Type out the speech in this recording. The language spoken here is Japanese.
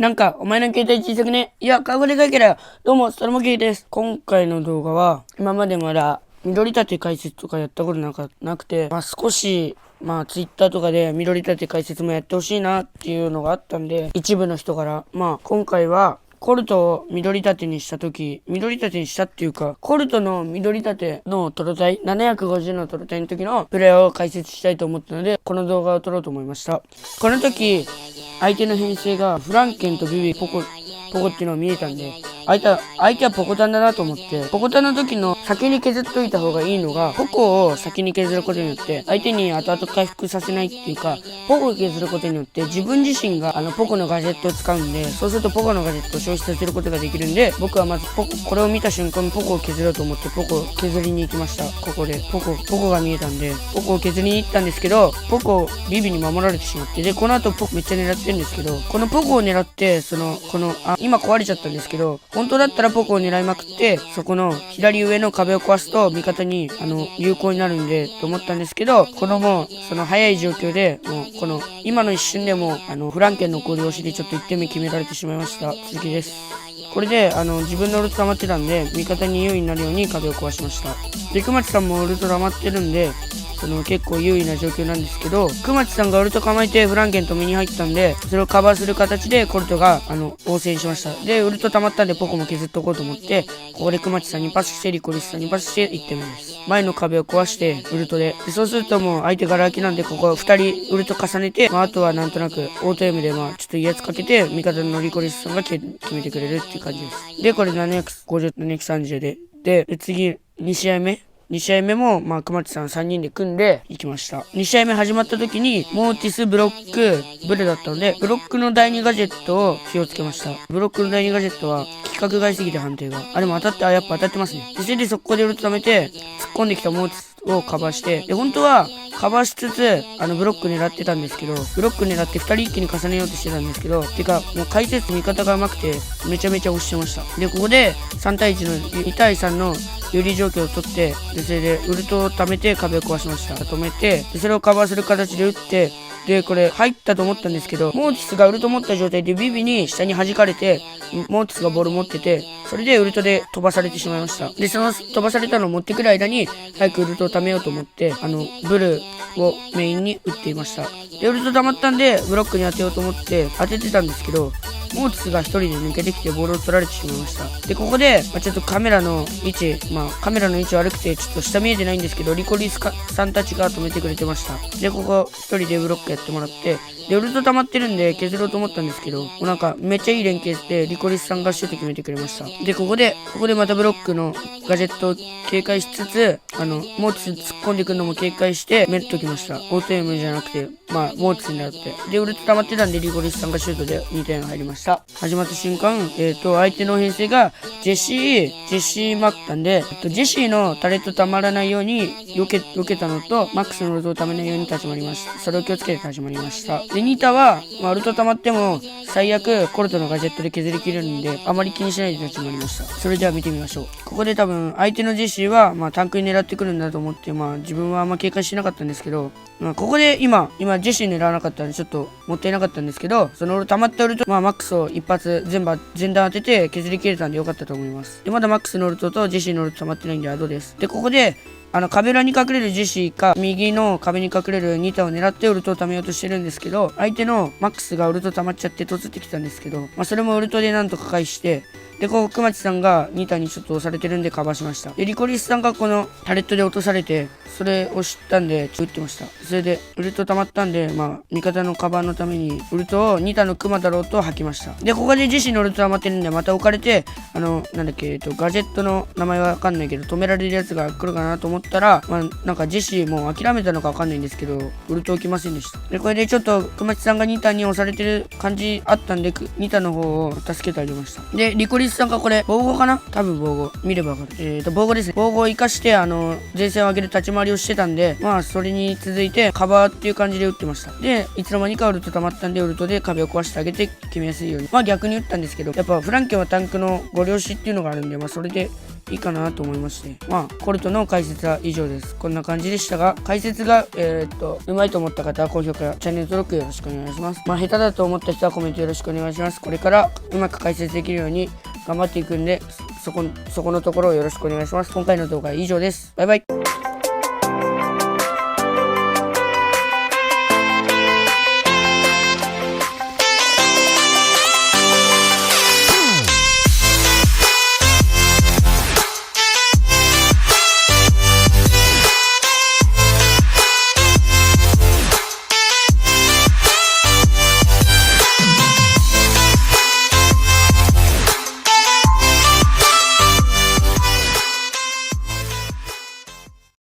なんか、お前の携帯小さくね。いや、カゴでかいから。どうも、それもゲイです。今回の動画は、今までまだ、緑立て解説とかやったことなくて、少し、ツイッターとかで緑立て解説もやってほしいなっていうのがあったんで、一部の人から、今回は、コルトを緑立てにしたっていうか、コルトの緑立てのトロタイ、750のトロタイの時のプレイを解説したいと思ったので、この動画を撮ろうと思いました。この時、相手の編成がフランケンとビビ、ポコっていうのが見えたんで、相手はポコタンだなと思って、ポコタンの時の先に削っといた方がいいのが、ポコを先に削ることによって、相手に後々回復させないっていうか、ポコを削ることによって、自分自身がポコのガジェットを使うんで、そうするとポコのガジェットを消費させることができるんで、僕はまずこれを見た瞬間、ポコを削ろうと思って、ポコを削りに行きました。ここで。ポコが見えたんで、ポコを削りに行ったんですけど、ポコをビビに守られてしまって、で、この後ポコめっちゃ狙ってるんですけど、このポコを狙って、今壊れちゃったんですけど、本当だったらポコを狙いまくって、そこの左上の壁を壊すと味方に有効になるんでと思ったんですけど、このもうその早い状況でもうこの今の一瞬でもフランケンのゴリ押しでちょっと1点目決められてしまいました。続きです。これで自分のウルト溜まってたんで味方に優位になるように壁を壊しました。で、熊地さんもウルト溜まってるんで結構優位な状況なんですけど、熊地さんがウルト構えてフランケンと目に入ったんで、それをカバーする形でコルトが応戦しました。で、ウルト溜まったんでポコも削っとこうと思って、ここで熊地さんにパスしてリコリスさんにパスして1点目です。前の壁を壊してウルトで、そうするともう相手がラ空きなんで、ここ2人ウルト重ねて、あとはなんとなくオート M でちょっと威圧かけて味方のリコリスさんが決めてくれるっていう感じです。で、これ 750、730で、次2試合目も、熊地さん3人で組んでいきました。2試合目始まった時に、モーティス、ブロック、ブレだったので、ブロックの第2ガジェットを気をつけました。ブロックの第2ガジェットは、規格外すぎて判定が。でもやっぱ当たってますね。で、それで速攻でウルト貯めて、突っ込んできたモーティスをカバーして、で、本当は、カバーしつつ、ブロック狙ってたんですけど、ブロック狙って2人一気に重ねようとしてたんですけど、もう解説味方が上手くて、めちゃめちゃ押してました。で、ここで、3対1の、2対3の有利状況を取って、で、それで、ウルトを貯めて壁を壊しました。止めて、で、それをカバーする形で打って、で、これ入ったと思ったんですけど、モーティスがウルト持った状態でビビに下に弾かれて、モーティスがボール持ってて、それでウルトで飛ばされてしまいました。で、その飛ばされたのを持ってくる間に、早くウルトを貯めようと思って、ブルをメインに打っていました。で、ウルト溜まったんで、ブロックに当てようと思って当ててたんですけど、モーティスが一人で抜けてきてボールを取られてしまいました。で、ここで、ちょっとカメラの位置悪くてちょっと下見えてないんですけど、リコリスさんたちが止めてくれてました。で、ここ一人でブロックやってもらって、で、ウルト溜まってるんで削ろうと思ったんですけど、もうなんかめっちゃいい連携して、リコリスさんがシュート決めてくれました。で、ここでまたブロックのガジェットを警戒しつつ、モーティス突っ込んでくるのも警戒して、メットきました。オートエムじゃなくて、モーティスになって。で、ウルト溜まってたんで、リコリスさんがシュートで2点入りました。始まった瞬間、相手の編成が、ジェシーマックたんで、ジェシーのタレット溜まらないように避けたのと、マックスのウルトを溜めないように立ち回りました。それを気をつけて始まりました。で、ニータは、ウルト溜まっても、最悪、コルトのガジェットで削りきれるんで、あまり気にしないで立ち回りました。それでは見てみましょう。ここで多分、相手のジェシーは、タンクに狙ってくるんだと思って、自分はあんま警戒しなかったんですけど、ここで今、ジェシー狙わなかったんで、ちょっともったいなかったんですけど、その溜まったウルト、マックスを一発、前段当てて削りきれたんでよかったと思います。で、まだマックスのウルトとジェシーのウルト溜まってないんでアドです。で、ここで、壁裏に隠れるジェシーか、右の壁に隠れるニタを狙ってウルトを貯めようとしてるんですけど、相手のマックスがウルト溜まっちゃって突ってきたんですけど、それもウルトでなんとか返して、で、熊地さんがニタにちょっと押されてるんでカバーしました。で、リコリスさんがこのタレットで落とされて、それを知ったんで、打ってました。それで、ウルト溜まったんで、味方のカバーのために、ウルトをニタの熊だろうと吐きました。で、ここでジェシーのウルト溜まってるんで、また置かれて、ガジェットの名前はわかんないけど、止められるやつが来るかなと思ったら、なんかジェシーも諦めたのかわかんないんですけど、ウルト起きませんでした。で、これでちょっと熊地さんがニタに押されてる感じあったんで、ニタの方を助けてあげました。で、リコリスさんがこれ、防護かな多分防護。見ればわかる。防護ですね。防護を生かして、前線を上げる立ち回りをしてたんで、それに続いて、カバーっていう感じで打ってました。で、いつの間にかウルト溜まったんで、ウルトで壁を壊してあげて決めやすいように。逆に打ったんですけど、やっぱフランケンはタンクのご了承っていうのがあるんで、それでいいかなと思いまして、コルトの解説は以上です。こんな感じでしたが、解説がうまいと思った方は高評価やチャンネル登録よろしくお願いします。下手だと思った人はコメントよろしくお願いします。これからうまく解説できるように頑張っていくんで、そこのところをよろしくお願いします。今回の動画は以上です。バイバイ。